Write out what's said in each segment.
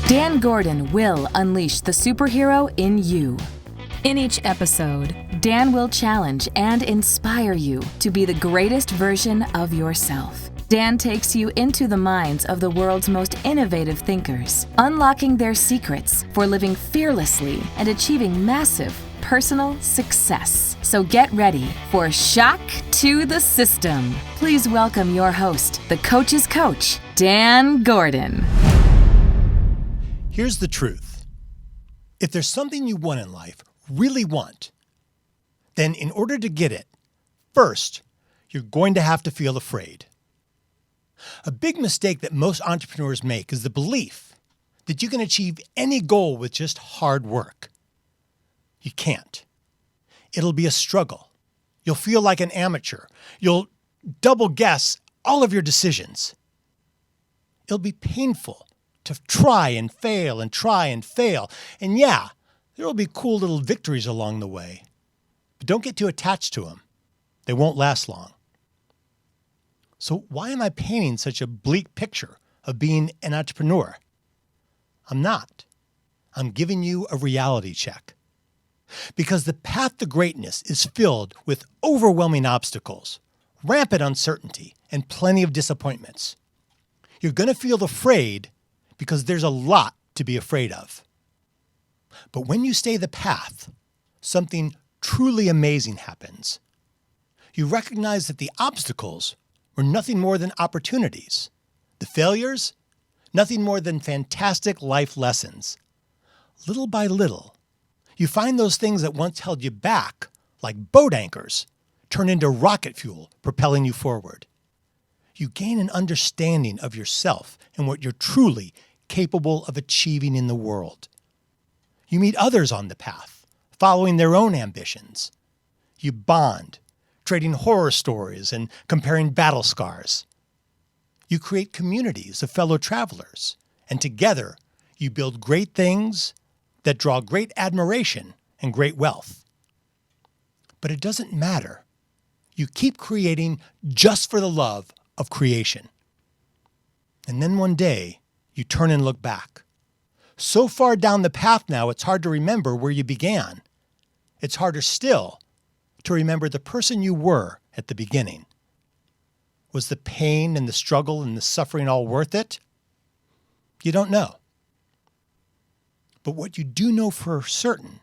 Dan Gordon will unleash the superhero in you. In each episode, Dan will challenge and inspire you to be the greatest version of yourself. Dan takes you into the minds of the world's most innovative thinkers, unlocking their secrets for living fearlessly and achieving massive personal success. So get ready for Shock to the System. Please welcome your host, the coach's coach, Dan Gordon. Here's the truth. If there's something you want in life, really want, then in order to get it, first, you're going to have to feel afraid. A big mistake that most entrepreneurs make is the belief that you can achieve any goal with just hard work. You can't. It'll be a struggle. You'll feel like an amateur. You'll double guess all of your decisions. It'll be painful to try and fail and try and fail. And yeah, there will be cool little victories along the way. But don't get too attached to them. They won't last long. So why am I painting such a bleak picture of being an entrepreneur? I'm not. I'm giving you a reality check. Because the path to greatness is filled with overwhelming obstacles, rampant uncertainty, and plenty of disappointments. You're going to feel afraid because there's a lot to be afraid of. But when you stay the path, something truly amazing happens. You recognize that the obstacles were nothing more than opportunities. The failures, nothing more than fantastic life lessons. Little by little, you find those things that once held you back, like boat anchors, turn into rocket fuel, propelling you forward. You gain an understanding of yourself and what you're truly capable of achieving in the world. You meet others on the path, following their own ambitions. You bond, trading horror stories and comparing battle scars. You create communities of fellow travelers, and together you build great things that draw great admiration and great wealth. But it doesn't matter. You keep creating just for the love of creation. And then one day, you turn and look back. So far down the path now, it's hard to remember where you began. It's harder still to remember the person you were at the beginning. Was the pain and the struggle and the suffering all worth it? You don't know. But what you do know for certain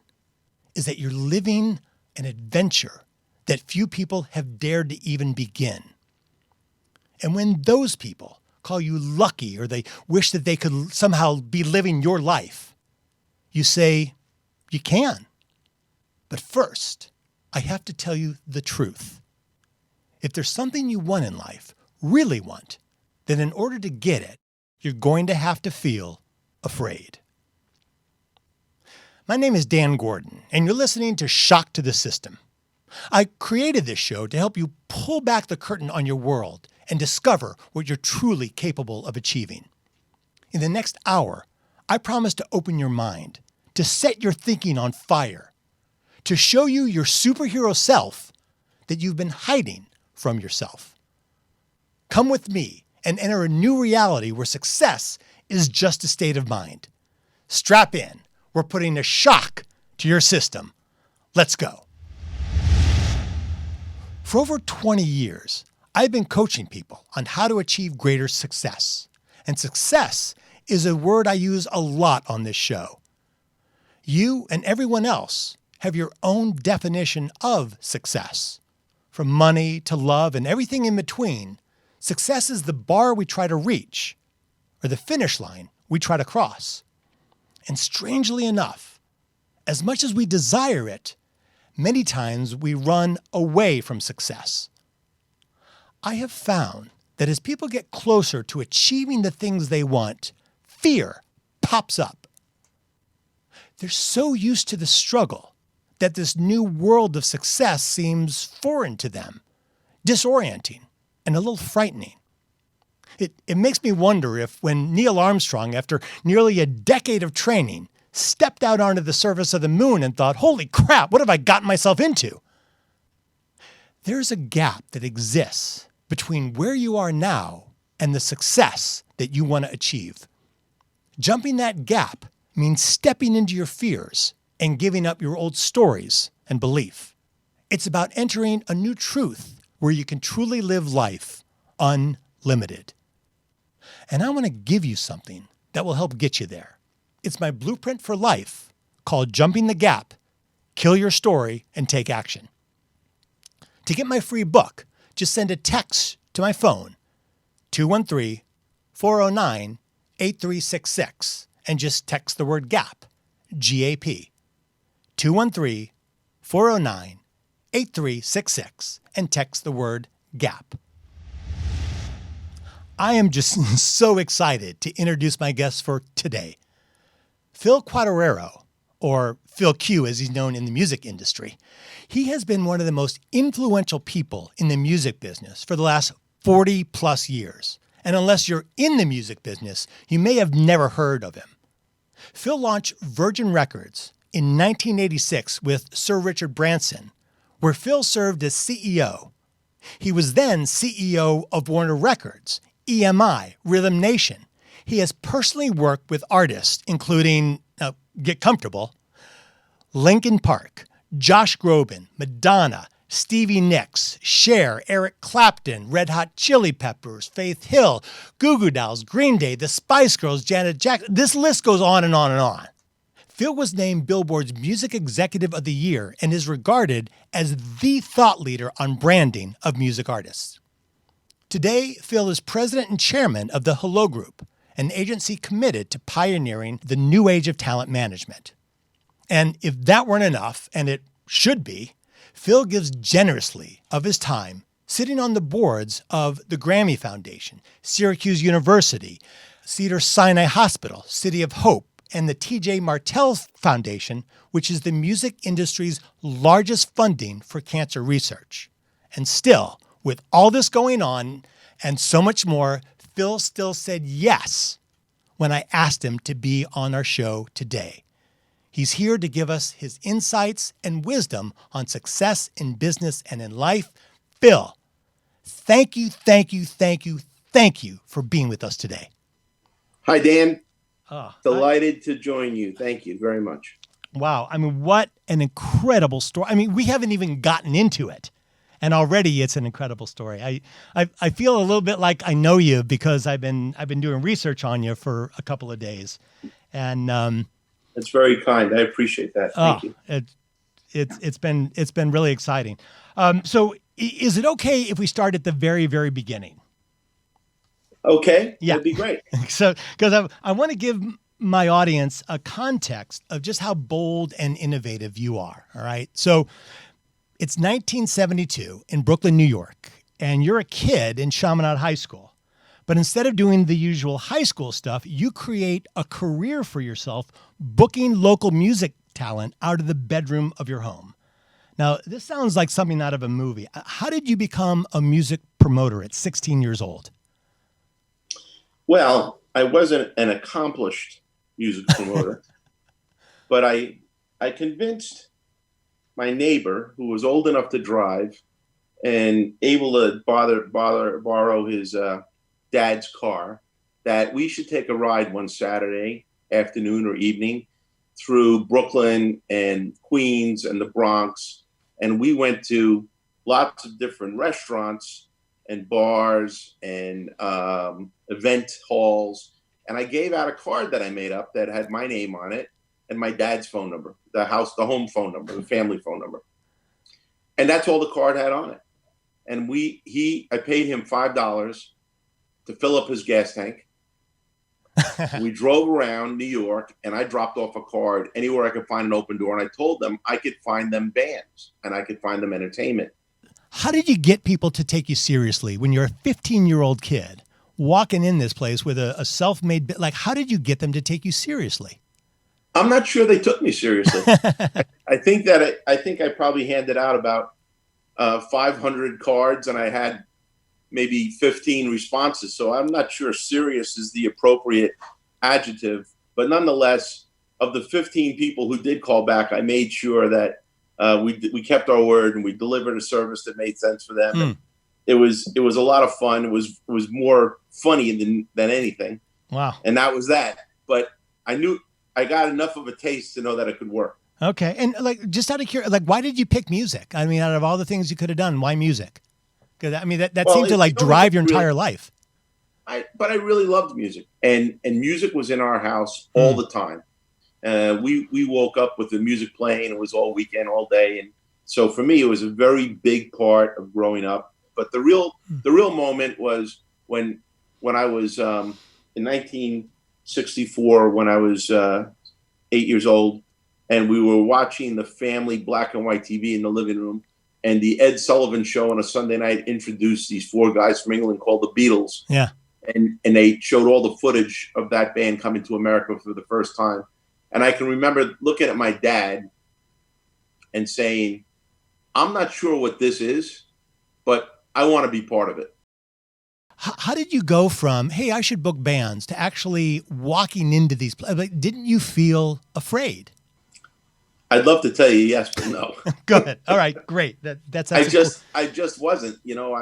is that you're living an adventure that few people have dared to even begin. And when those people call you lucky or they wish that they could somehow be living your life, you say, you can. But first, I have to tell you the truth. If there's something you want in life, really want, then in order to get it, you're going to have to feel afraid. My name is Dan Gordon, and you're listening to Shock to the System. I created this show to help you pull back the curtain on your world and discover what you're truly capable of achieving. In the next hour, I promise to open your mind, to set your thinking on fire, to show you your superhero self that you've been hiding from yourself. Come with me and enter a new reality where success is just a state of mind. Strap in. We're putting a shock to your system. Let's go. For over 20 years, I've been coaching people on how to achieve greater success. And success is a word I use a lot on this show. You and everyone else have your own definition of success. From money to love and everything in between, success is the bar we try to reach, or the finish line we try to cross. And strangely enough, as much as we desire it, many times we run away from success. I have found that as people get closer to achieving the things they want, fear pops up. They're so used to the struggle that this new world of success seems foreign to them, disorienting, and a little frightening. It makes me wonder if when Neil Armstrong, after nearly a decade of training, stepped out onto the surface of the moon and thought, holy crap, what have I gotten myself into? There's a gap that exists between where you are now and the success that you want to achieve. Jumping that gap means stepping into your fears and giving up your old stories and belief. It's about entering a new truth where you can truly live life unlimited. And I want to give you something that will help get you there. It's my blueprint for life called Jumping the Gap, Kill Your Story, and Take Action. To get my free book, just send a text to my phone, 213-409-8366, and just text the word GAP, G-A-P, 213-409-8366, and text the word GAP. I am just so excited to introduce my guest for today. Phil Quartararo, or Phil Q as he's known in the music industry. He has been one of the most influential people in the music business for the last 40 plus years. And unless you're in the music business, you may have never heard of him. Phil launched Virgin Records in 1986 with Sir Richard Branson, where Phil served as CEO. He was then CEO of Warner Records, EMI, Rhythm Nation. He has personally worked with artists including, get comfortable, Linkin Park, Josh Groban, Madonna, Stevie Nicks, Cher, Eric Clapton, Red Hot Chili Peppers, Faith Hill, Goo Goo Dolls, Green Day, the Spice Girls, Janet Jackson. This list goes on and on and on. Phil was named Billboard's Music Executive of the Year and is regarded as the thought leader on branding of music artists. Today, Phil is president and chairman of the Hello Group, an agency committed to pioneering the new age of talent management. And if that weren't enough, and it should be, Phil gives generously of his time sitting on the boards of the Grammy Foundation, Syracuse University, Cedars-Sinai Hospital, City of Hope, and the T.J. Martell Foundation, which is the music industry's largest funding for cancer research. And still, with all this going on and so much more, Phil still said yes when I asked him to be on our show today. He's here to give us his insights and wisdom on success in business and in life. Phil, thank you for being with us today. Hi, Dan. Delighted to join you. Thank you very much. Wow. I mean, what an incredible story. I mean, we haven't even gotten into it. And already it's an incredible story. I feel a little bit like I know you because I've been doing research on you for a couple of days. And it's very kind. I appreciate that. Thank you. It's been really exciting. So is it okay if we start at the very, very beginning? Okay. Yeah. That'd be great. So, because I want to give my audience a context of just how bold and innovative you are. All right. So it's 1972 in Brooklyn, New York, and you're a kid in Chaminade High School. But instead of doing the usual high school stuff, you create a career for yourself, booking local music talent out of the bedroom of your home. Now, this sounds like something out of a movie. How did you become a music promoter at 16 years old? Well, I wasn't an accomplished music promoter, but I convinced my neighbor, who was old enough to drive and able to borrow his dad's car, that we should take a ride one Saturday afternoon or evening through Brooklyn and Queens and the Bronx. And we went to lots of different restaurants and bars and event halls. And I gave out a card that I made up that had my name on it and my dad's phone number, the home phone number, the family phone number. And that's all the card had on it. And I paid him $5 to fill up his gas tank. We drove around New York and I dropped off a card anywhere I could find an open door. And I told them I could find them bands and I could find them entertainment. How did you get people to take you seriously when you're a 15-year-old kid walking in this place with a self-made, like, how did you get them to take you seriously? I'm not sure they took me seriously. I think I probably handed out about 500 cards and I had maybe 15 responses. So I'm not sure serious is the appropriate adjective, but nonetheless, of the 15 people who did call back, I made sure that we kept our word and we delivered a service that made sense for them. It was a lot of fun. It was more funny than anything. Wow. And that was that. But I knew I got enough of a taste to know that it could work. Okay. And like, just out of curiosity, like, why did you pick music? I mean, out of all the things you could have done, why music? Because I mean, that seemed to like drive your entire life. But I really loved music, and music was in our house all the time. We woke up with the music playing. It was all weekend, all day, and so for me, it was a very big part of growing up. But the real moment was when I was in 1964, when I was 8 years old, and we were watching the family black and white TV in the living room, and the Ed Sullivan Show on a Sunday night introduced these four guys from England called the Beatles. Yeah. And they showed all the footage of that band coming to America for the first time. And I can remember looking at my dad and saying, I'm not sure what this is, but I want to be part of it. How did you go from, hey, I should book bands, to actually walking into these places? Like, didn't you feel afraid? I'd love to tell you yes, but no. Go ahead. All right, great. That's I just wasn't. You know,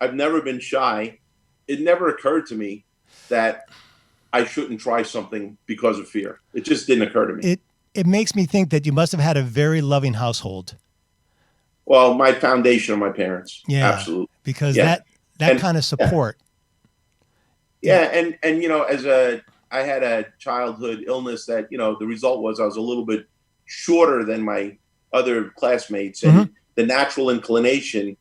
I've never been shy. It never occurred to me that I shouldn't try something because of fear. It just didn't occur to me. It makes me think that you must have had a very loving household. Well, my foundation are my parents. Yeah, absolutely. Because that kind of support. Yeah. And you know, I had a childhood illness that, you know, the result was I was a little bit shorter than my other classmates, and the natural inclination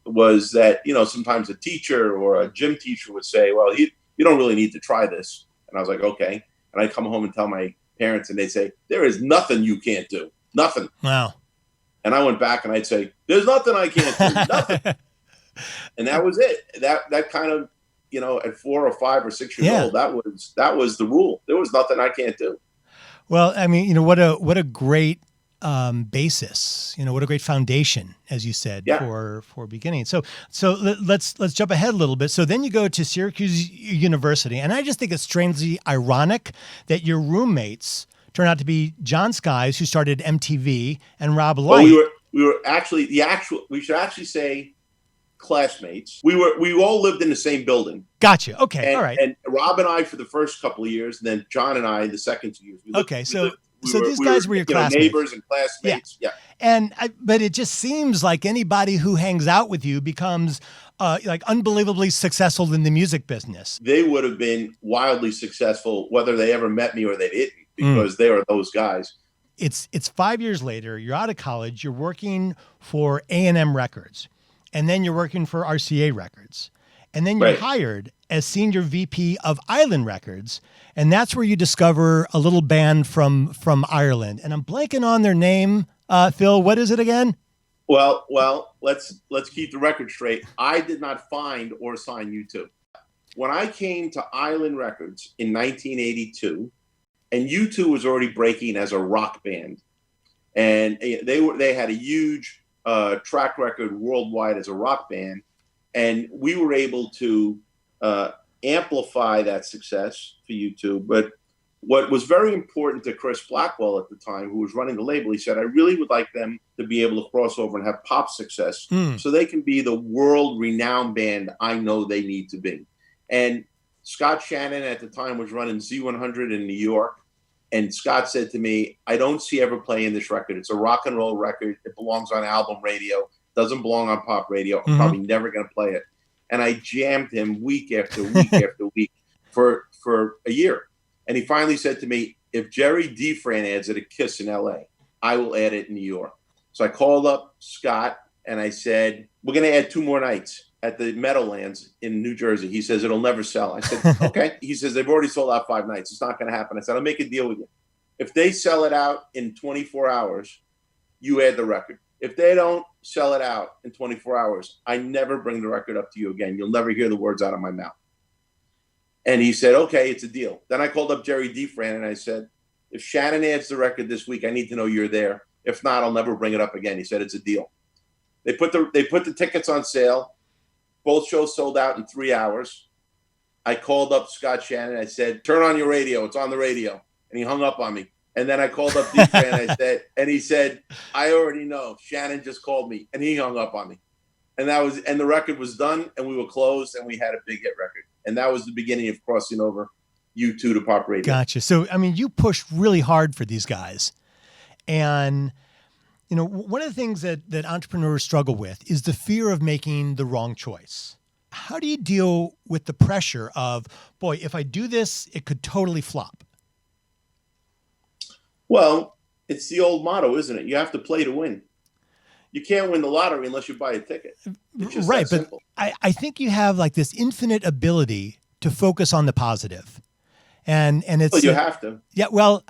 was that, you know, sometimes a teacher or a gym teacher would say, well, you don't really need to try this. And I was like, okay. And I'd come home and tell my parents, and they'd say, there is nothing you can't do. Nothing. Wow. And I went back and I'd say, there's nothing I can't do. Nothing. And that was it. That kind of, you know, at 4 or 5 or 6 years old, that was the rule. There was nothing I can't do. Well, I mean, you know, what a great basis, you know, what a great foundation, as you said, for beginning. So let's jump ahead a little bit. So then you go to Syracuse University, and I just think it's strangely ironic that your roommates turn out to be John Skies, who started MTV, and Rob Light. Well, we were actually we should actually say classmates. We all lived in the same building. Gotcha. Okay. All right. And Rob and I for the first couple of years, and then John and I the second 2 years. So these guys were your classmates. Neighbors and classmates. Yeah. But it just seems like anybody who hangs out with you becomes like unbelievably successful in the music business. They would have been wildly successful whether they ever met me or they didn't, because they are those guys. It's 5 years later. You're out of college. You're working for A&M Records, and then you're working for RCA Records, and then you're hired as senior VP of Island Records, and that's where you discover a little band from Ireland. And I'm blanking on their name. Phil, what is it again? Well, let's keep the record straight. I did not find or sign U2. When I came to Island Records in 1982, and U2 was already breaking as a rock band, and they had a huge track record worldwide as a rock band, and we were able to amplify that success for U2. But what was very important to Chris Blackwell at the time, who was running the label, he said, I really would like them to be able to cross over and have pop success so they can be the world-renowned band I know they need to be. And Scott Shannon at the time was running Z100 in New York. And Scott said to me, I don't see ever playing this record. It's a rock and roll record. It belongs on album radio. Doesn't belong on pop radio. I'm probably never going to play it. And I jammed him week after week after week for a year. And he finally said to me, if Jerry DeFran adds it at Kiss in LA, I will add it in New York. So I called up Scott and I said, we're going to add 2 more nights at the Meadowlands in New Jersey. He says, it'll never sell. I said, okay. He says, they've already sold out 5 nights. It's not going to happen. I said, I'll make a deal with you. If they sell it out in 24 hours, you add the record. If they don't sell it out in 24 hours, I never bring the record up to you again. You'll never hear the words out of my mouth. And he said, okay, it's a deal. Then I called up Jerry DeFran and I said, if Shannon adds the record this week, I need to know you're there. If not, I'll never bring it up again. He said, it's a deal. They put the tickets on sale. Both shows sold out in 3 hours. I called up Scott Shannon. I said, turn on your radio. It's on the radio. And he hung up on me. And then I called up DeFran and he said, I already know. Shannon just called me. And he hung up on me. And the record was done and we were closed and we had a big hit record. And that was the beginning of crossing over U2 to pop radio. Gotcha. So, I mean, you pushed really hard for these guys. And, you know, one of the things that entrepreneurs struggle with is the fear of making the wrong choice. How do you deal with the pressure of, boy, if I do this, it could totally flop? Well, it's the old motto, isn't it? You have to play to win. You can't win the lottery unless you buy a ticket. It's just right. that But simple. I think you have like this infinite ability to focus on the positive. And it's, Well, you have to. Yeah, well,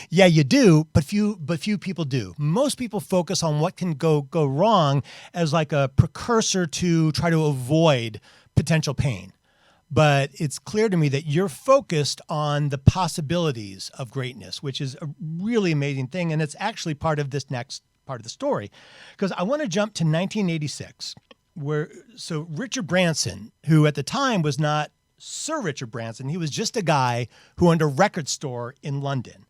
yeah, you do, but few people do. Most people focus on what can go wrong as like a precursor to try to avoid potential pain. But it's clear to me that you're focused on the possibilities of greatness, which is a really amazing thing. And it's actually part of this next part of the story, because I want to jump to 1986, so Richard Branson, who at the time was not Sir Richard Branson, he was just a guy who owned a record store in London.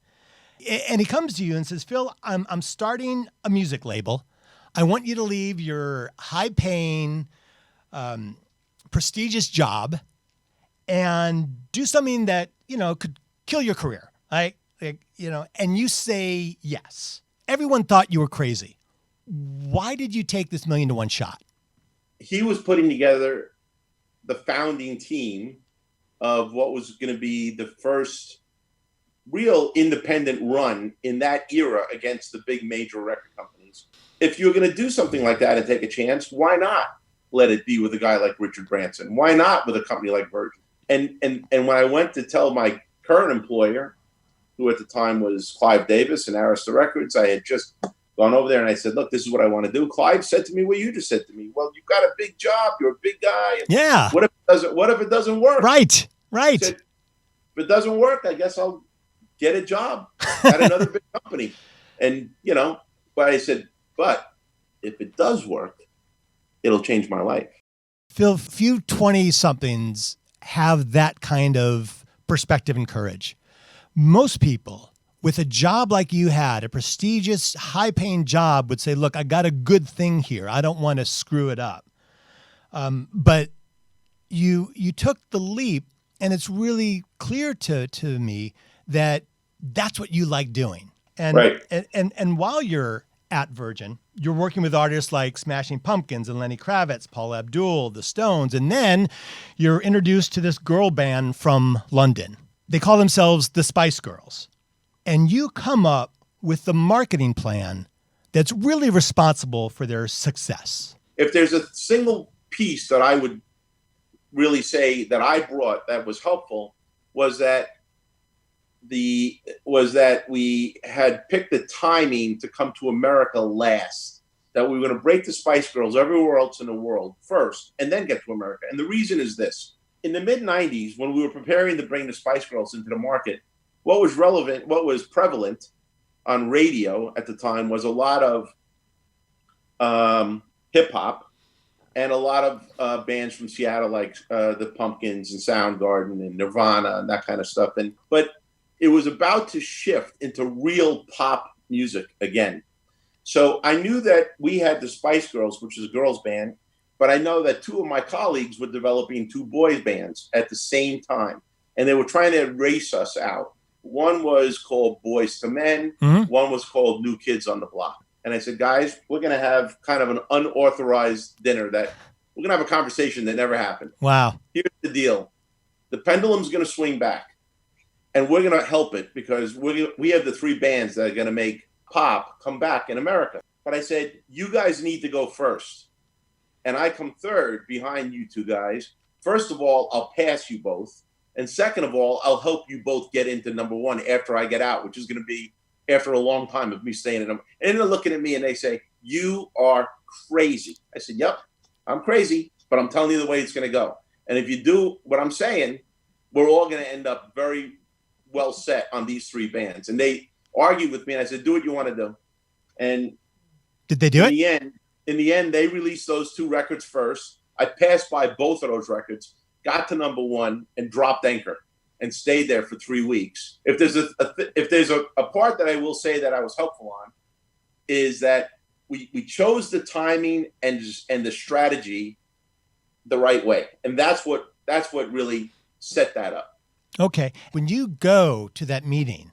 And he comes to you and says, Phil, I'm starting a music label. I want you to leave your high-paying, prestigious job and do something that, you know, could kill your career, right? Like, you know, and you say yes. Everyone thought you were crazy. Why did you take this 1,000,000 to 1 shot? He was putting together the founding team of what was going to be the first real independent run in that era against the big major record companies. If you're going to do something like that and take a chance, why not let it be with a guy like Richard Branson? Why not with a company like Virgin? And when I went to tell my current employer, who at the time was Clive Davis and Arista Records, I had just gone over there and I said, look, this is what I want to do. Clive said to me what you just said to me. Well, you've got a big job. You're a big guy. Yeah. What if it doesn't work? Right. I said, if it doesn't work, I guess I'll get a job at another big company. And, you know, but I said, but if it does work, it'll change my life. Phil, few 20-somethings have that kind of perspective and courage. Most people with a job like you had, a prestigious, high-paying job, would say, look, I got a good thing here. I don't want to screw it up. But you took the leap, and it's really clear to me that that's what you like doing. And, right. and while you're at Virgin, you're working with artists like Smashing Pumpkins and Lenny Kravitz, Paula Abdul, the Stones, and then you're introduced to this girl band from London. They call themselves the Spice Girls. And you come up with the marketing plan that's really responsible for their success. If there's a single piece that I would really say that I brought that was helpful, was that we had picked the timing to come to America last. That we were going to break the Spice Girls everywhere else in the world first, and then get to America. And the reason is this. In the mid-'90s, when we were preparing to bring the Spice Girls into the market, what was prevalent on radio at the time was a lot of hip-hop and a lot of bands from Seattle, like the Pumpkins and Soundgarden and Nirvana and that kind of stuff. But it was about to shift into real pop music again. So I knew that we had the Spice Girls, which is a girls band, but I know that two of my colleagues were developing two boys bands at the same time, and they were trying to race us out. One was called Boys to Men. Mm-hmm. One was called New Kids on the Block. And I said, guys, we're going to have kind of an unauthorized dinner that we're going to have a conversation that never happened. Wow. Here's the deal. The pendulum's going to swing back, and we're going to help it because we have the three bands that are going to make pop come back in America. But I said, you guys need to go first. And I come third behind you two guys. First of all, I'll pass you both. And second of all, I'll help you both get into number one after I get out, which is going to be after a long time of me staying in them. And they're looking at me and they say, you are crazy. I said, yep, I'm crazy, but I'm telling you the way it's going to go. And if you do what I'm saying, we're all going to end up very well set on these three bands. And they argued with me, and I said, do what you want to do. And did they do it? In the end, they released those two records first. I passed by both of those records, got to number one, and dropped anchor and stayed there for 3 weeks. If there's a part that I will say that I was helpful on, is that we chose the timing and the strategy the right way, and that's what really set that up. Okay. When you go to that meeting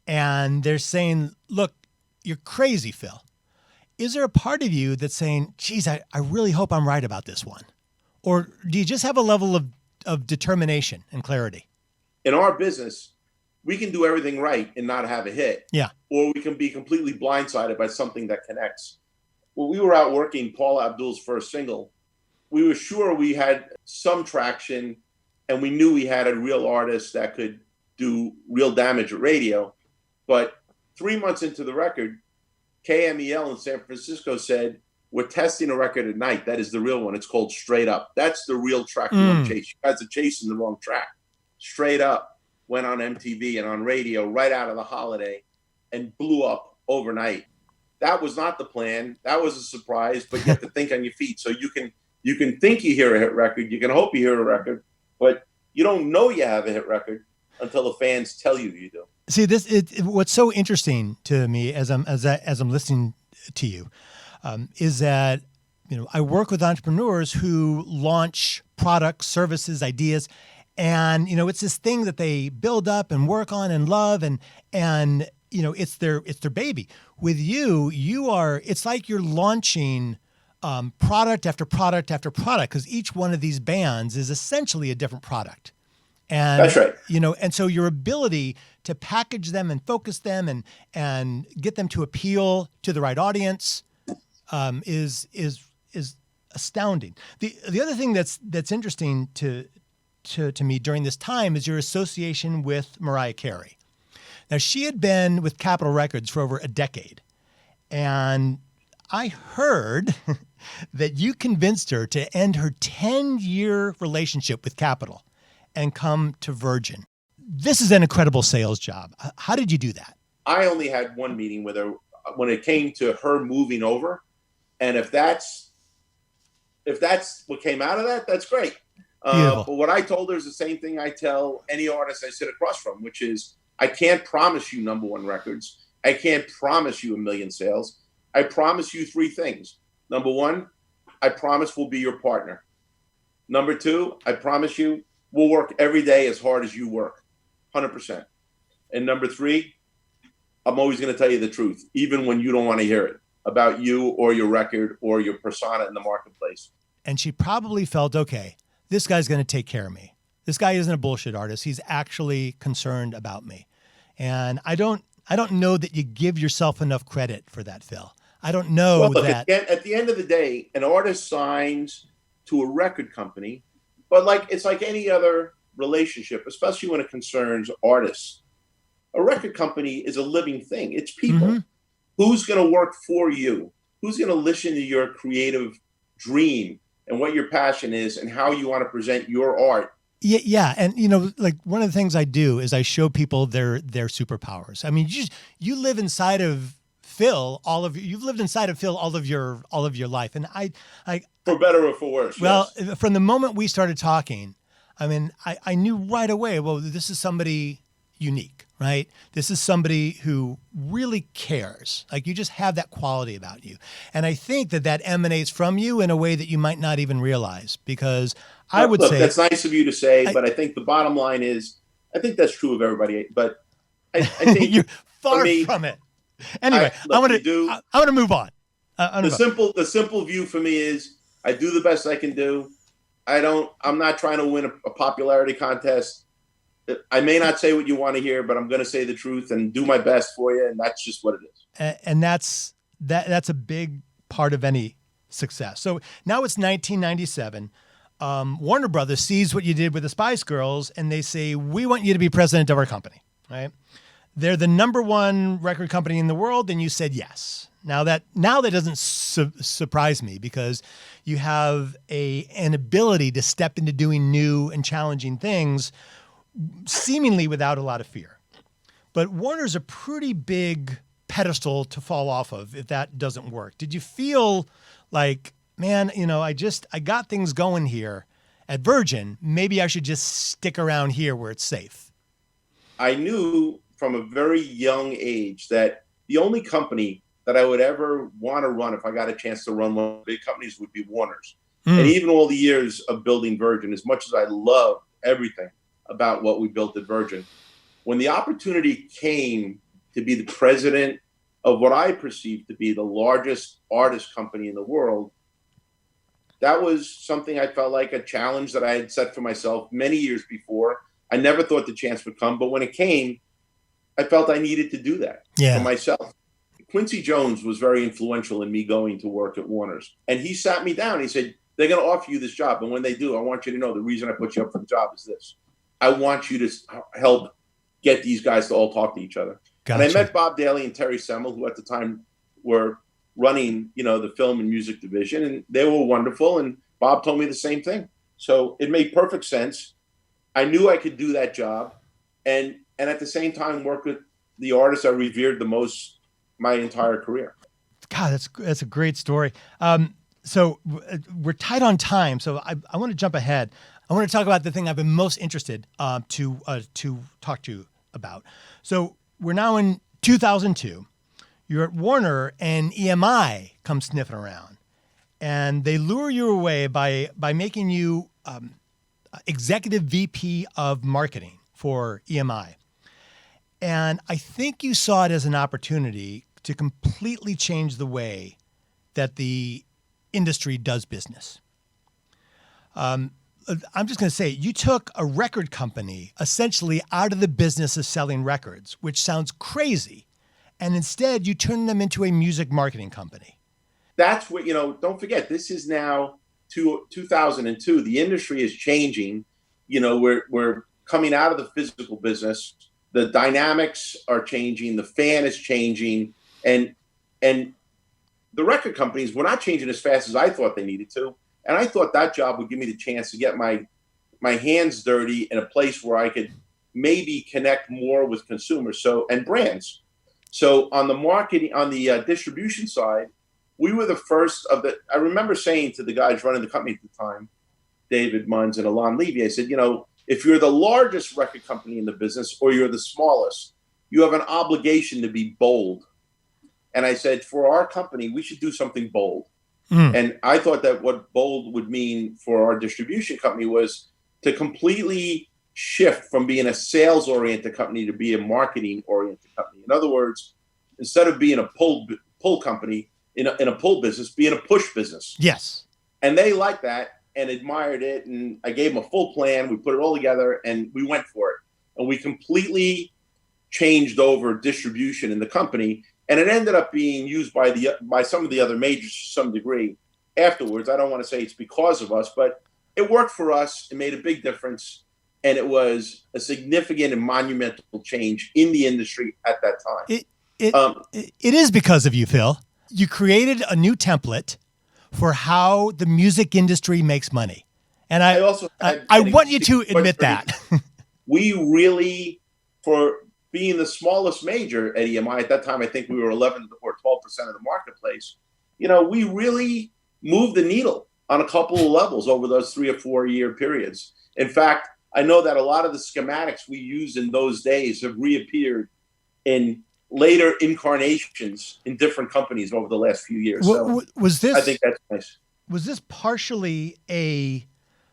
and they're saying, look, you're crazy, Phil. Is there a part of you that's saying, geez, I really hope I'm right about this one? Or do you just have a level of determination and clarity? In our business, we can do everything right and not have a hit. Yeah. Or we can be completely blindsided by something that connects. When we were out working Paul Abdul's first single, we were sure we had some traction and we knew we had a real artist that could do real damage at radio. But 3 months into the record, KMEL in San Francisco said, we're testing a record at night. That is the real one. It's called Straight Up. That's the real track you want to chase. You guys are chasing the wrong track. Straight Up went on MTV and on radio right out of the holiday and blew up overnight. That was not the plan. That was a surprise, but you have to think on your feet. So you can think you hear a hit record. You can hope you hear a record, but you don't know you have a hit record until the fans tell you you do. See, what's so interesting to me as I'm listening to you is that, I work with entrepreneurs who launch products, services, ideas, and, it's this thing that they build up and work on and love and it's their baby. With you, it's like you're launching product after product after product, because each one of these bands is essentially a different product. And, that's right. And so your ability to package them and focus them and get them to appeal to the right audience is astounding. The other thing that's interesting to me during this time is your association with Mariah Carey. Now, she had been with Capitol Records for over a decade, and I heard that you convinced her to end her 10-year relationship with Capitol and come to Virgin. This is an incredible sales job. How did you do that? I only had one meeting with her when it came to her moving over. And if that's what came out of that, that's great. But what I told her is the same thing I tell any artist I sit across from, which is I can't promise you #1 records. I can't promise you 1 million sales. I promise you 3 things. Number 1, I promise we'll be your partner. Number 2, I promise you we'll work every day as hard as you work, 100%. And number 3, I'm always going to tell you the truth, even when you don't want to hear it, about you or your record or your persona in the marketplace. And she probably felt, okay, this guy's going to take care of me. This guy isn't a bullshit artist. He's actually concerned about me. And I don't know that you give yourself enough credit for that, Phil. I don't know that. At the end of the day, an artist signs to a record company, but it's like any other relationship, especially when it concerns artists. A record company is a living thing. It's people. Mm-hmm. Who's going to work for you? Who's going to listen to your creative dream and what your passion is and how you want to present your art? Yeah. And, one of the things I do is I show people their superpowers. I mean, you live inside of Phil, you've lived inside of Phil all of your life. And I for better or for worse. Well, yes. From the moment we started talking, I mean, I knew right away, well, this is somebody unique, right? This is somebody who really cares. Like, you just have that quality about you. And I think that emanates from you in a way that you might not even realize, because I would say that's nice of you to say, but I think the bottom line is, I think that's true of everybody, but I think you're far from it. Anyway, I want to move on. The simple view for me is I do the best I can do. I'm not trying to win a popularity contest. I may not say what you want to hear, but I'm going to say the truth and do my best for you. And that's just what it is. And that's a big part of any success. So now it's 1997. Warner Brothers sees what you did with the Spice Girls, and they say, we want you to be president of our company, right? They're the #1 record company in the world, and you said yes. Now that doesn't surprise me, because you have an ability to step into doing new and challenging things seemingly without a lot of fear. But Warner's a pretty big pedestal to fall off of if that doesn't work. Did you feel like, man, I got things going here at Virgin. Maybe I should just stick around here where it's safe? I knew from a very young age that the only company that I would ever want to run, if I got a chance to run one of the big companies, would be Warner's. And even all the years of building Virgin, as much as I love everything about what we built at Virgin. When the opportunity came to be the president of what I perceived to be the largest artist company in the world, that was something I felt like a challenge that I had set for myself many years before. I never thought the chance would come, but when it came, I felt I needed to do that for myself. Quincy Jones was very influential in me going to work at Warner's. And he sat me down. He said, they're going to offer you this job. And when they do, I want you to know the reason I put you up for the job is this. I want you to help get these guys to all talk to each other. Gotcha. And I met Bob Daly and Terry Semmel, who at the time were running, the film and music division. And they were wonderful. And Bob told me the same thing. So it made perfect sense. I knew I could do that job. And at the same time, work with the artists I revered the most my entire career. God, that's a great story. So we're tight on time. So I want to jump ahead. I want to talk about the thing I've been most interested to talk to you about. So we're now in 2002. You're at Warner and EMI comes sniffing around, and they lure you away by making you executive VP of marketing for EMI. And I think you saw it as an opportunity to completely change the way that the industry does business. I'm just going to say, you took a record company essentially out of the business of selling records, which sounds crazy, and instead you turned them into a music marketing company. That's what, don't forget, this is now 2002. The industry is changing. We're coming out of the physical business. The dynamics are changing. The fan is changing. And the record companies were not changing as fast as I thought they needed to. And I thought that job would give me the chance to get my hands dirty in a place where I could maybe connect more with consumers and brands. So on the marketing, on the distribution side, we were the first I remember saying to the guys running the company at the time, David Munns and Alon Levy, I said, if you're the largest record company in the business or you're the smallest, you have an obligation to be bold. And I said, for our company, we should do something bold. And I thought that what bold would mean for our distribution company was to completely shift from being a sales-oriented company to be a marketing-oriented company. In other words, instead of being a pull company in a pull business, being a push business. Yes. And they liked that and admired it. And I gave them a full plan. We put it all together and we went for it. And we completely changed over distribution in the company. And it ended up being used by some of the other majors to some degree afterwards. I don't want to say it's because of us, but it worked for us. It made a big difference. And it was a significant and monumental change in the industry at that time. It is because of you, Phil. You created a new template for how the music industry makes money. And I want you to admit that. We really, for being the smallest major at EMI at that time, I think we were 11 or 12% of the marketplace. We really moved the needle on a couple of levels over those 3 or 4 year periods. In fact, I know that a lot of the schematics we used in those days have reappeared in later incarnations in different companies over the last few years. I think that's nice. Was this partially a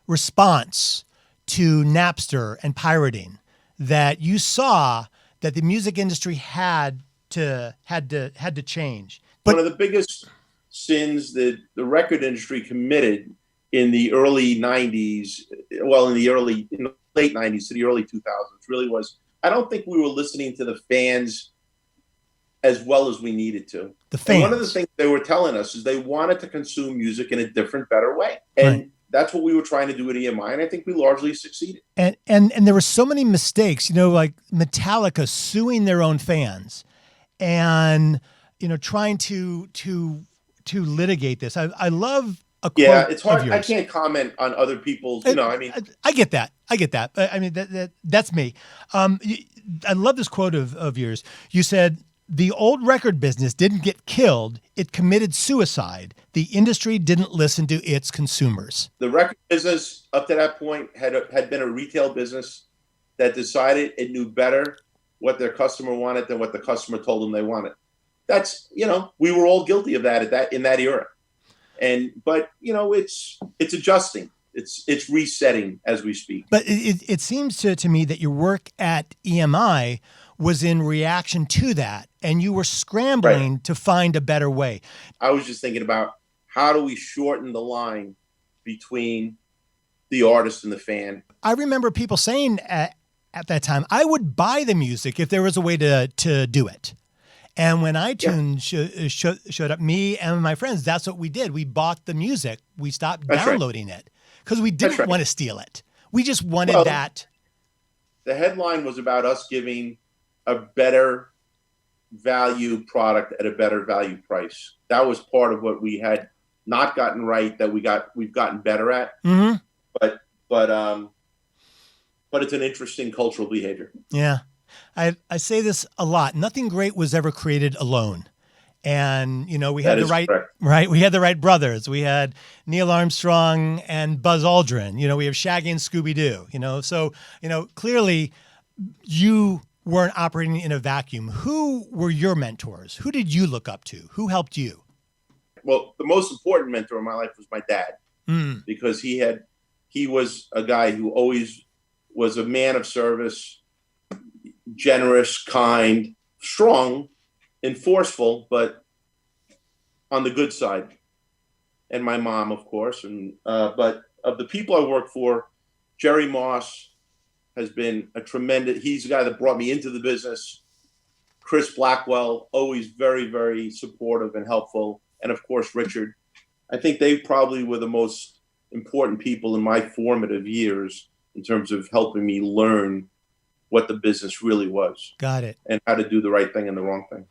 response to Napster and pirating, that you saw that the music industry had to change? But one of the biggest sins that the record industry committed in the early 90s, in the late 90s to the early 2000s, really was, I don't think we were listening to the fans as well as we needed to. And one of the things they were telling us is they wanted to consume music in a different, better way. And that's what we were trying to do at EMI, and I think we largely succeeded. And there were so many mistakes, like Metallica suing their own fans and, trying to litigate this. I love a quote. Yeah, it's hard. Of yours. I can't comment on other people's, I get that. That's me. I love this quote of yours. You said, "The old record business didn't get killed. It committed suicide. The industry didn't listen to its consumers." The record business up to that point had been a retail business that decided it knew better what their customer wanted than what the customer told them they wanted. That's, we were all guilty of that in that era. But it's adjusting. it's resetting as we speak. But it seems to me that your work at EMI was in reaction to that, and you were scrambling to find a better way. I was just thinking about how do we shorten the line between the artist and the fan. I remember people saying at that time, I would buy the music if there was a way to do it. And when iTunes showed up, me and my friends, that's what we did. We bought the music. We stopped downloading it because we didn't want to steal it. We just wanted that. The headline was about us giving a better value product at a better value price. That was part of what we had not gotten right that we've gotten better at. Mm-hmm. But it's an interesting cultural behavior. Yeah. I say this a lot. Nothing great was ever created alone. And, we had we had the Wright brothers. We had Neil Armstrong and Buzz Aldrin. We have Shaggy and Scooby-Doo, So, clearly you weren't operating in a vacuum. Who were your mentors? Who did you look up to? Who helped you? Well, the most important mentor in my life was my dad, because he was a guy who always was a man of service, generous, kind, strong, and forceful, but on the good side. And my mom, of course. But of the people I worked for, Jerry Moss has been he's the guy that brought me into the business. Chris Blackwell, always very, very supportive and helpful. And of course, Richard. I think they probably were the most important people in my formative years in terms of helping me learn what the business really was. Got it. And how to do the right thing and the wrong thing.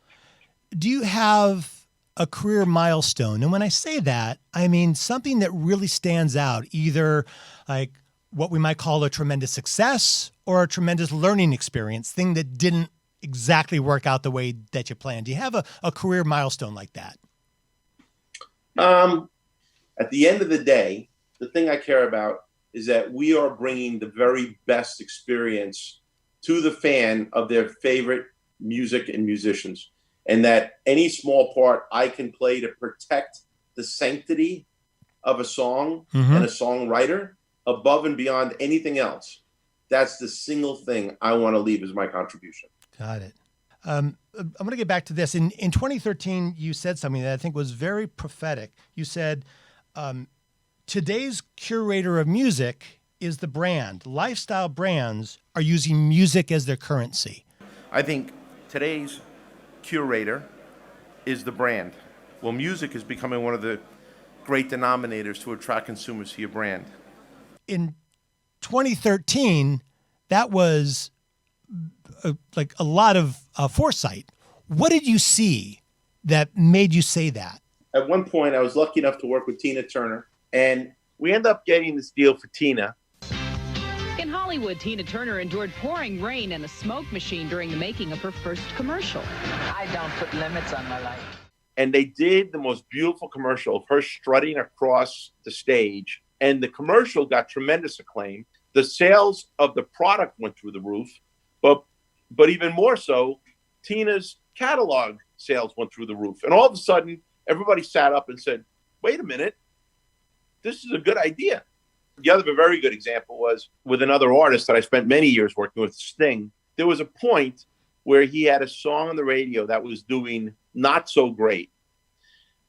Do you have a career milestone? And when I say that, I mean something that really stands out, either like what we might call a tremendous success or a tremendous learning experience, thing that didn't exactly work out the way that you planned. Do you have a career milestone like that? At the end of the day, the thing I care about is that we are bringing the very best experience to the fan of their favorite music and musicians. And that any small part I can play to protect the sanctity of a song and a songwriter above and beyond anything else. That's the single thing I want to leave as my contribution. Got it. I'm going to get back to this. In 2013, you said something that I think was very prophetic. You said, today's curator of music is the brand. Lifestyle brands are using music as their currency. I think today's curator is the brand. Well, music is becoming one of the great denominators to attract consumers to your brand. In 2013, that was like a lot of foresight. What did you see that made you say that? At one point, I was lucky enough to work with Tina Turner, and we ended up getting this deal for Tina. In Hollywood, Tina Turner endured pouring rain and a smoke machine during the making of her first commercial. I don't put limits on my life. And they did the most beautiful commercial of her strutting across the stage. And the commercial got tremendous acclaim. The sales of the product went through the roof. But even more so, Tina's catalog sales went through the roof. And all of a sudden, everybody sat up and said, wait a minute, this is a good idea. The other very good example was with another artist that I spent many years working with, Sting. There was a point where he had a song on the radio that was doing not so great.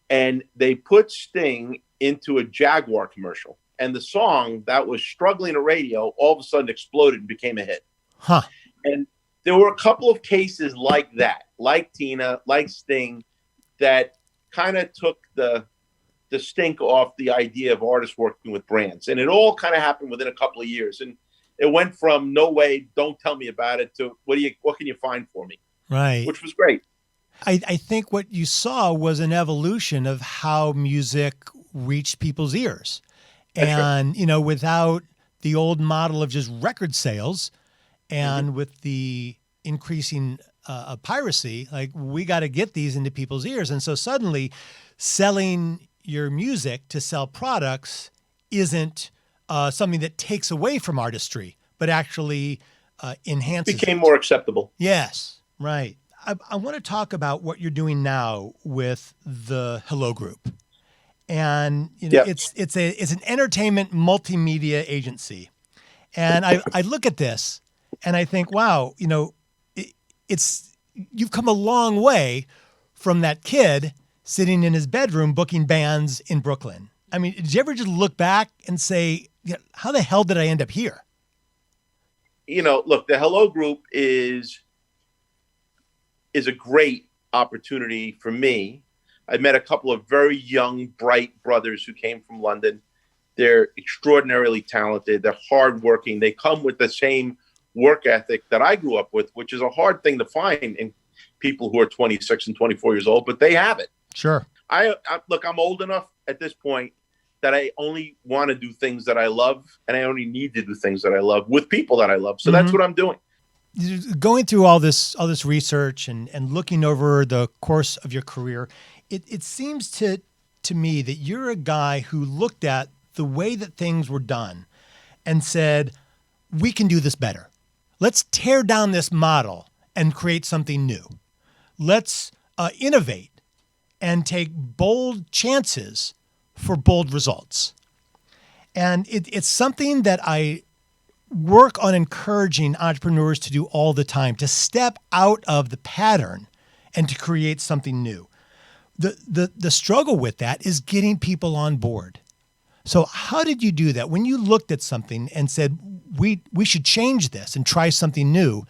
And they put Sting into a Jaguar commercial. And the song that was struggling to radio all of a sudden exploded and became a hit. Huh. And there were a couple of cases like that, like Tina, like Sting, that kind of took the stink off the idea of artists working with brands. And it all kind of happened within a couple of years. And it went from no way, don't tell me about it, to what can you find for me? Right. Which was great. I think what you saw was an evolution of how music reached people's ears. And, without the old model of just record sales and with the increasing piracy, like we got to get these into people's ears. And so suddenly selling your music to sell products isn't something that takes away from artistry, but actually enhances it. Became more acceptable. Yes, right. I want to talk about what you're doing now with the Hello Group. and Yep. it's an entertainment multimedia agency. And I look at this and I think, wow, you've come a long way from that kid sitting in his bedroom booking bands in Brooklyn. I mean, did you ever just look back and say, how the hell did I end up here? Look, the Hello Group is a great opportunity for me. I met a couple of very young, bright brothers who came from London. They're extraordinarily talented. They're hardworking. They come with the same work ethic that I grew up with, which is a hard thing to find in people who are 26 and 24 years old, but they have it. Sure. Look, I'm old enough at this point that I only want to do things that I love, and I only need to do things that I love with people that I love. So that's what I'm doing. Going through all this research and looking over the course of your career, it seems to me that you're a guy who looked at the way that things were done and said, we can do this better. Let's tear down this model and create something new. Let's innovate and take bold chances for bold results. And it's something that I work on encouraging entrepreneurs to do all the time, to step out of the pattern and to create something new. The struggle with that is getting people on board. So how did you do that? When you looked at something and said, we should change this and try something new,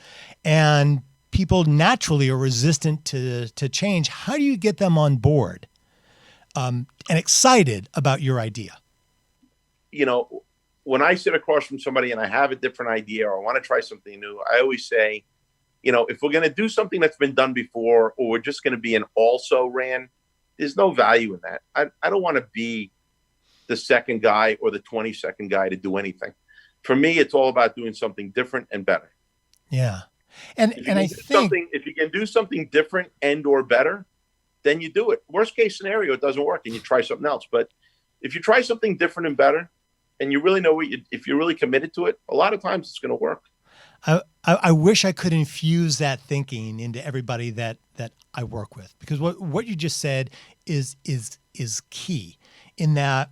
and people naturally are resistant to change, how do you get them on board and excited about your idea? When I sit across from somebody and I have a different idea or I want to try something new, I always say, if we're going to do something that's been done before, or we're just going to be an also ran, there's no value in that. I don't want to be the second guy or the 22nd guy to do anything. For me, it's all about doing something different and better. Yeah. And I think if you can do something different and or better, then you do it. Worst case scenario, it doesn't work and you try something else. But if you try something different and better, and you really know if you're really committed to it, a lot of times it's going to work. I wish I could infuse that thinking into everybody that I work with, because what you just said is key, in that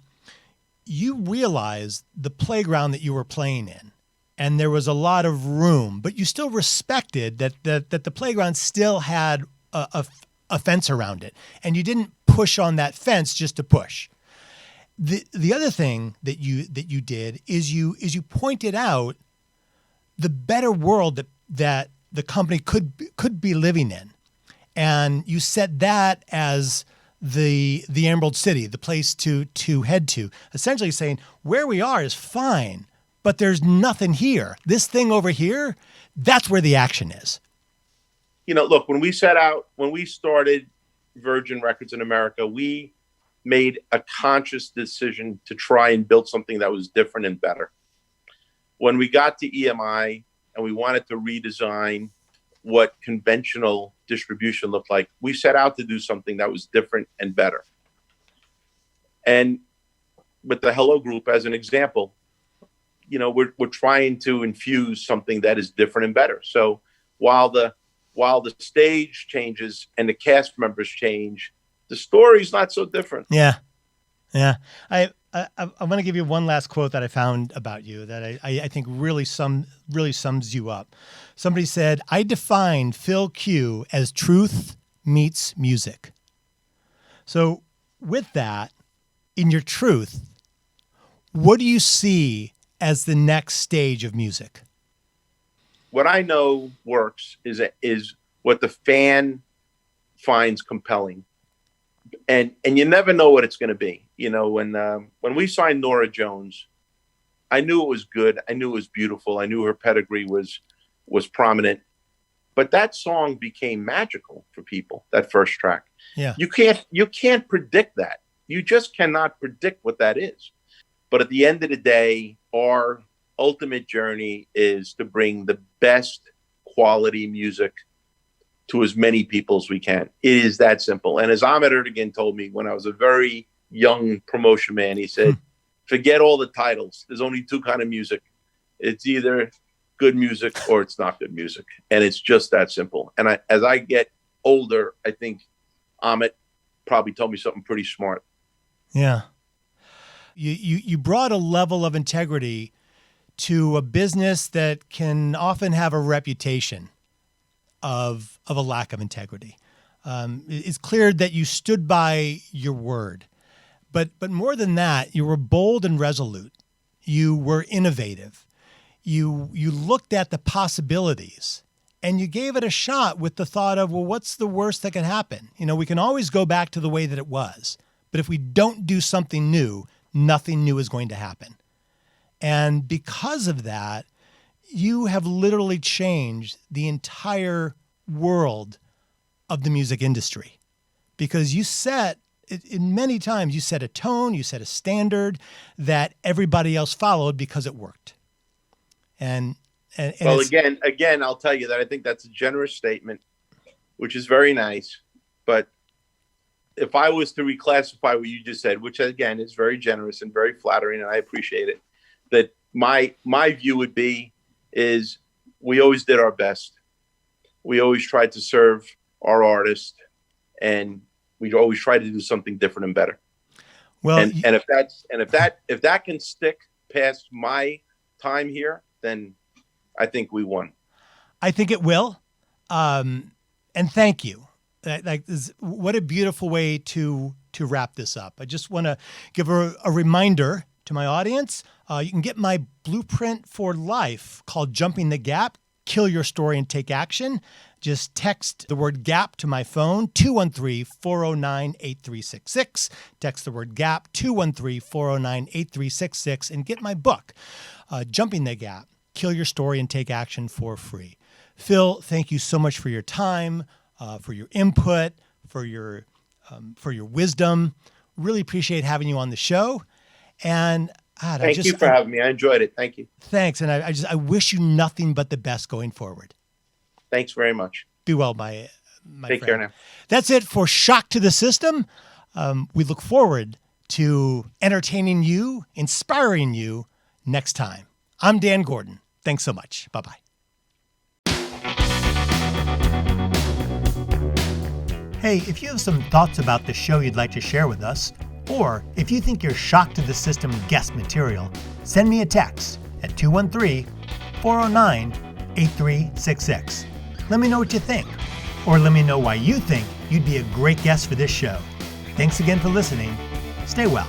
you realized the playground that you were playing in, and there was a lot of room, but you still respected that the playground still had a fence around it, and you didn't push on that fence just to push. The other thing that you did is you pointed out the better world that the company could be living in, and you set that as the Emerald City, the place to head to. Essentially saying, where we are is fine, but there's nothing here. This thing over here, that's where the action is. Look, when we started Virgin Records in America, we made a conscious decision to try and build something that was different and better. When we got to EMI and we wanted to redesign what conventional distribution looked like, we set out to do something that was different and better. And with the Hello Group as an example, we're trying to infuse something that is different and better. So while the stage changes and the cast members change, the story's not so different. Yeah. I want to give you one last quote that I found about you that I think really sums you up. Somebody said, I define Phil Q as truth meets music. So with that, in your truth, what do you see as the next stage of music? What I know works is what the fan finds compelling. And you never know what it's going to be. When we signed Norah Jones, I knew it was good. I knew it was beautiful. I knew her pedigree was prominent. But that song became magical for people, that first track. Yeah. You can't predict that. You just cannot predict what that is. But at the end of the day, our ultimate journey is to bring the best quality music to as many people as we can. It is that simple. And as Ahmet Ertegun told me when I was a very young promotion man, he said, forget all the titles. There's only two kinds of music. It's either good music or it's not good music. And it's just that simple. And as I get older, I think Ahmet probably told me something pretty smart. Yeah. You brought a level of integrity to a business that can often have a reputation of a lack of integrity. It's clear that you stood by your word. But more than that, you were bold and resolute. You were innovative. You looked at the possibilities and you gave it a shot with the thought of, well, what's the worst that can happen? We can always go back to the way that it was. But if we don't do something new, nothing new is going to happen. And because of that, you have literally changed the entire world of the music industry, because you set, in many times, you set a tone, you set a standard that everybody else followed because it worked. And well, again, I'll tell you that I think that's a generous statement, which is very nice. But if I was to reclassify what you just said, which again is very generous and very flattering, and I appreciate it, that my view would be is we always did our best. We always tried to serve our artist, and we always tried to do something different and better. Well, and if that can stick past my time here, then I think we won. I think it will. And thank you. What a beautiful way to wrap this up. I just want to give a reminder to my audience. You can get my blueprint for life called Jumping the Gap, Kill Your Story and Take Action. Just text the word GAP to my phone, 213-409-8366. Text the word GAP, 213-409-8366, and get my book, Jumping the Gap, Kill Your Story and Take Action, for free. Phil, thank you so much for your time, for your input, for your wisdom. Really appreciate having you on the show. And thank you for having me. I enjoyed it. Thank you. Thanks. And I wish you nothing but the best going forward. Thanks very much. Be well, my Take friend. care now. That's it for Shock to the System. We look forward to entertaining you, inspiring you next time. I'm Dan Gordon. Thanks so much. Bye-bye. Hey, if you have some thoughts about the show you'd like to share with us, or if you think you're Shock to the System guest material, send me a text at 213-409-8366. Let me know what you think, or let me know why you think you'd be a great guest for this show. Thanks again for listening. Stay well.